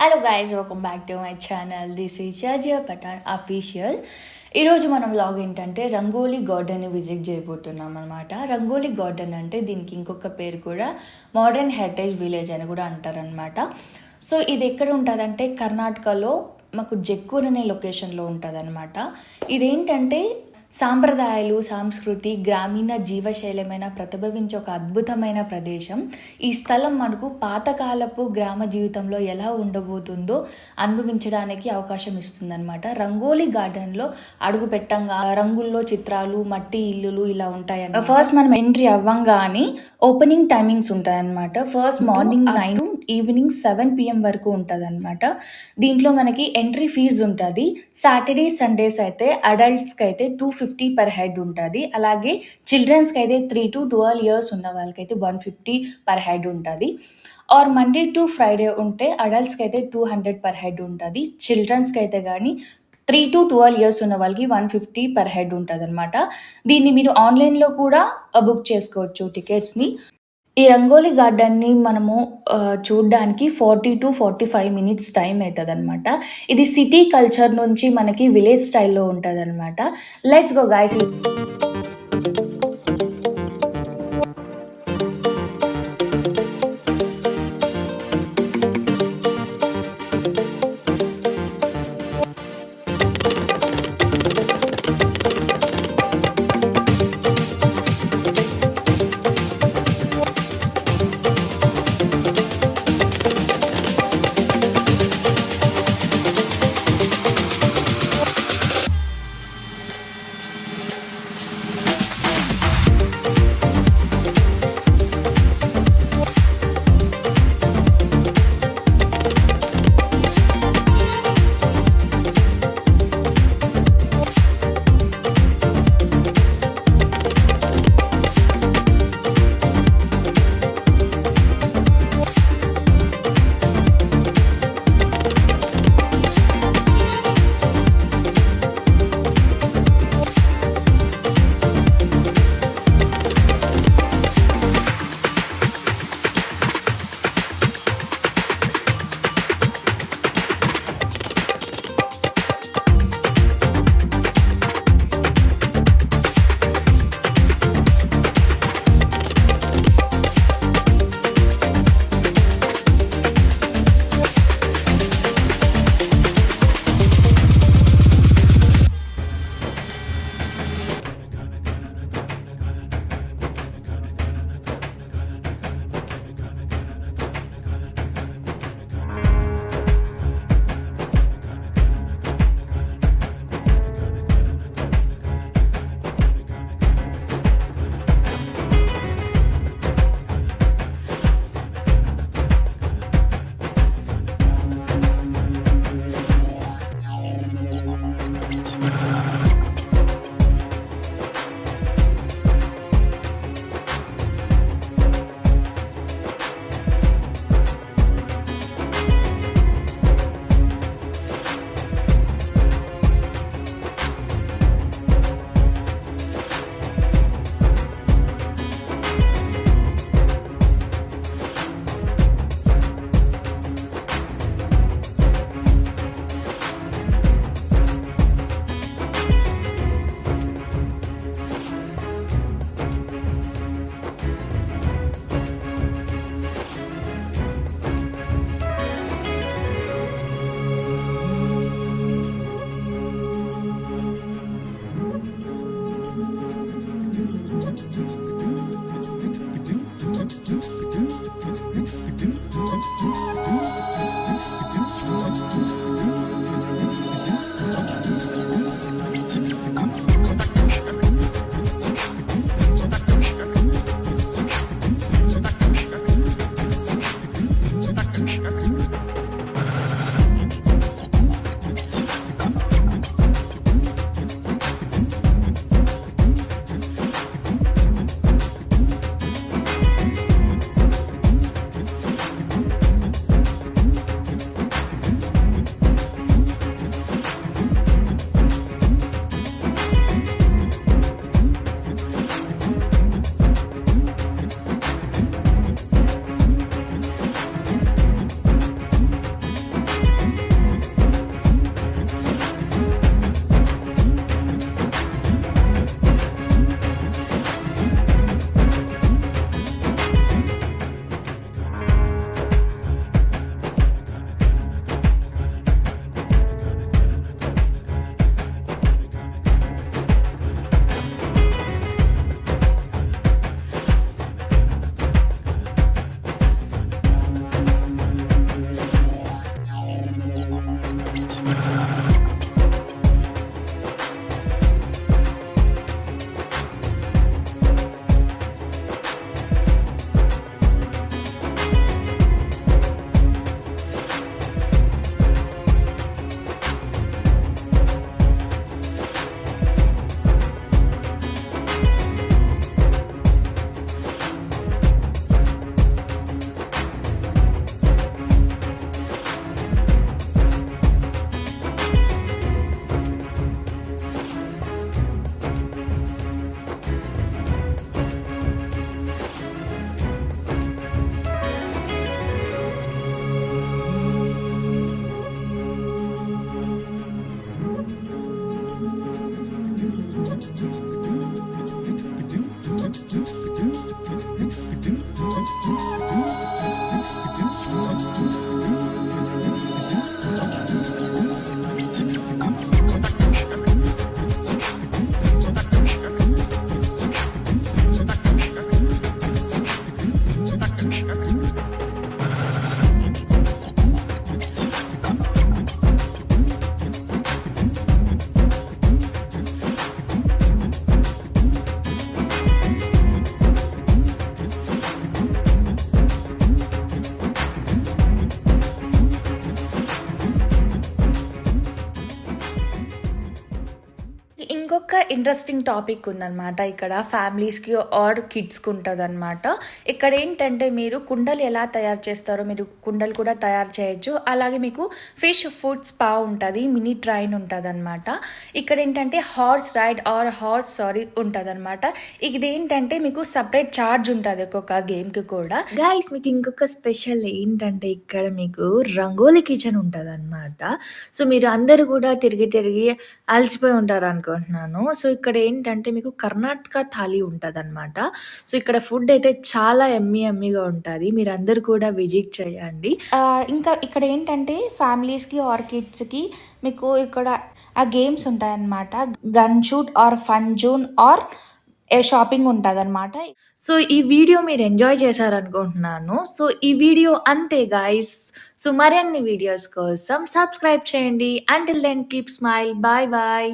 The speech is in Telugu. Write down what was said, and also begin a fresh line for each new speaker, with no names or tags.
Hello guys, welcome back to my channel. This is Shazia Pathan official. ఈరోజు మనం వ్లాగ్ ఏంటంటే రంగోలీ గార్డెన్ని విజిట్ చేయబోతున్నాం అనమాట. రంగోలీ గార్డెన్ అంటే దీనికి ఇంకొక పేరు కూడా మోడర్న్ హెరిటేజ్ విలేజ్ అని కూడా అంటారనమాట. సో ఇది ఎక్కడ ఉంటుందంటే కర్ణాటకలో మాకు జక్కూర్ అనే లొకేషన్లో ఉంటుంది అనమాట. ఇదేంటంటే సాంప్రదాయాలు, సంస్కృతి, గ్రామీణ జీవశైలమైన ప్రతిబింబించే ఒక అద్భుతమైన ప్రదేశం. ఈ స్థలం మనకు పాతకాలపు గ్రామ జీవితంలో ఎలా ఉండబోతుందో అనుభవించడానికి అవకాశం ఇస్తుందన్నమాట. రంగోలీ గార్డెన్లో అడుగు పెట్టంగా రంగుల్లో చిత్రాలు, మట్టి ఇల్లులు ఇలా ఉంటాయన్నమాట. ఫస్ట్ మనం ఎంట్రీ అవ్వంగానే ఓపెనింగ్ టైమింగ్స్ ఉంటాయన్నమాట. First morning 9 to evening 7 PM వరకు ఉంటుంది అనమాట. దీంట్లో మనకి ఎంట్రీ ఫీజు ఉంటుంది. సాటర్డే సండేస్ అయితే అడల్ట్స్కి అయితే 250 పర్ హెడ్ ఉంటుంది. అలాగే చిల్డ్రన్స్కి అయితే 3 to 12 years ఉన్న వాళ్ళకైతే 150 పర్ హెడ్ ఉంటుంది. ఆర్ మండే టు ఫ్రైడే ఉంటే అడల్ట్స్కి అయితే 200 పర్ హెడ్ ఉంటుంది. చిల్డ్రన్స్కి అయితే కానీ 3 to 12 years ఉన్న వాళ్ళకి 150 పర్ హెడ్ ఉంటుంది అనమాట. దీన్ని మీరు ఆన్లైన్లో కూడా బుక్ చేసుకోవచ్చు టికెట్స్ని. ఈ రంగోలీ గార్డెన్ని మనము చూడడానికి 40 to 45 minutes టైం అవుతుంది అనమాట. ఇది సిటీ కల్చర్ నుంచి మనకి విలేజ్ స్టైల్లో ఉంటుంది అనమాట. Let's go guys. ఇంకొక ఇంట్రెస్టింగ్ టాపిక్ ఉందన్నమాట. ఇక్కడ ఫ్యామిలీస్‌కి ఆర్ కిడ్స్‌కి ఉంటదన్నమాట. ఇక్కడ ఏంటంటే మీరు కుండలు ఎలా తయారు చేస్తారో మీరు కుండలు కూడా తయారు చేయొచ్చు. అలాగే మీకు ఫిష్ ఫుడ్ స్పా ఉంటది. మినీ ట్రైన్ ఉంటదన్నమాట. ఇక్కడ ఏంటంటే ఉంటదన్నమాట. ఇదేంటంటే మీకు సెపరేట్ చార్జ్ ఉంటది ఒక్కొక్క గేమ్‌కి కూడా. గైస్ మీకు ఇంకొక స్పెషల్ ఏంటంటే ఇక్కడ మీకు రంగోలీ కిచెన్ ఉంటదన్నమాట. సో మీరు అందరూ కూడా తిరిగి తిరిగి అలసిపోయి ఉంటారనుకుంటున్నాను. సో ఇక్కడ ఏంటంటే మీకు కర్ణాటక థాలీ ఉంటదనమాట. సో ఇక్కడ ఫుడ్ అయితే చాలా యమ్మీగా ఉంటది. మీరందరూ కూడా విజిట్ చేయండి. ఇంకా ఇక్కడ ఏంటంటే ఫ్యామిలీస్‌కి ఆర్ కిడ్స్‌కి మీకు ఇక్కడ ఆ గేమ్స్ ఉంటాయన్నమాట. Gun shoot or fun zone or shopping ఉంటదనమాట. సో ఈ వీడియో మీరు ఎంజాయ్ చేశారనుకుంటున్నాను. సో ఈ వీడియో అంతే గైస్. సో మరిన్ని వీడియోస్ కోసం సబ్స్క్రైబ్ చేయండి. Until then keep smile. Bye bye.